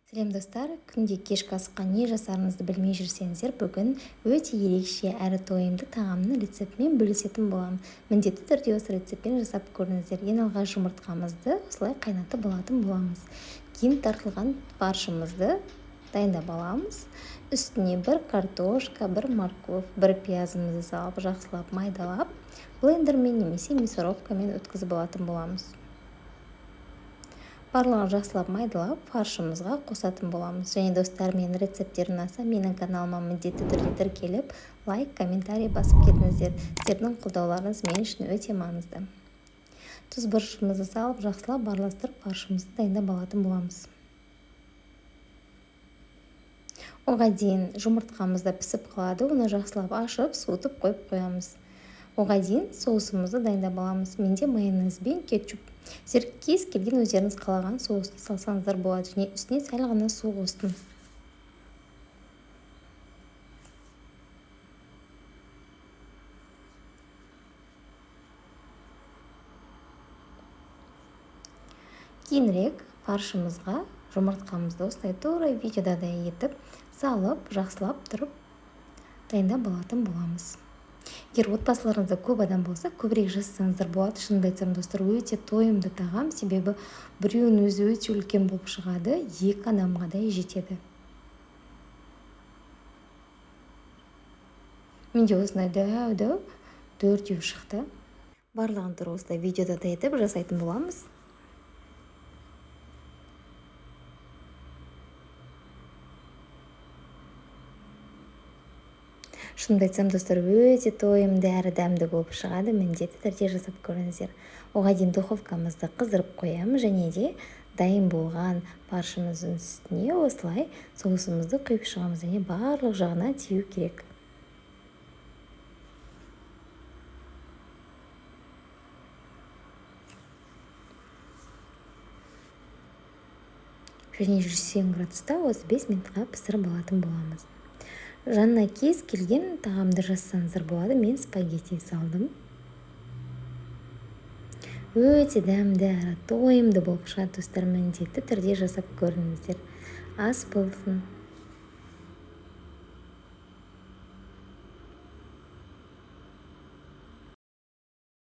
Сәлем достар, күнде кешкі асқа не жасарыңызды білмей жүрсеңіздер, бүгін өте ерекше әрі тойымды тағамның рецептімен бөлісетін боламын. Міндетті түрде осы рецептпен жасап көріңіздер. Ең алғаш жұмыртқамызды осылай қайнатып алатын боламыз. Кейін тартылған фаршымызды дайындап аламыз. Үстіне бір картошка, бір морковь, бір пиязымызды салып, жақсылап майдалап, блендермен немесе мясорубкамен өткізіп алатын боламыз. Барлығын жақсылап майдалап, фаршымызға қосатын боламыз. Және достар, менің рецепттерім ұнаса, менің каналыма міндетті түрде тіркеліп, лайк, комментарий басып кетіңіздер. Сіздердің қолдауларыңыз мен үшін өте маңызды. Тұз бұрышымызды салып, жақсылап араластырып, фаршымызды дайындап алатын боламыз. Оған дейін жұмыртқамызда пісіп қалады, оны жақсылап ашып, суытып қойып қоямыз. Оған дейін соусымызды дайындап аламыз. Менде майонез бен кетчуп. Сіздер кез келген өздеріңіз қалаған соусты салсаңыздар болады, және үстіне сәл ғана су қостым. Кейінірек фаршымызға жұмыртқамызды осылай тура видеода етіп салып, жақсылап тұрып дайындап алатын боламыз. Егер отбасыларыңызда көп адам болса, көбірек жасасаңыздар болады. Шынымды айтсам, достар, өте тойымды тағам, себебі біреуінің өзі өте үлкен болып шығады, 2 адамға да жетеді. Менде осындай дәу 4 шықты. Барлығын тура осылай видеода етіп жасайтын боламыз. Шынымды айтсам, достар, өте тойымды әрі дәмді болып шығады. Міндетті түрде жасап көріңіздер. Оған дейін духовкамызды қыздырып қоямыз, және де дайын болған фаршымыздың үстіне осылай соусымызды құйып шығамыз, және барлық жағына тию керек. Және 180 градуста 35 минутқа пісіріп алатын боламыз. Жанына кез келген тағамды жасаңыздар болады. Мен спагетти салдым. Өте дәмді әрі тойымды болып шығады, достар, міндетті түрде жасап көріңіздер. Ас болсын.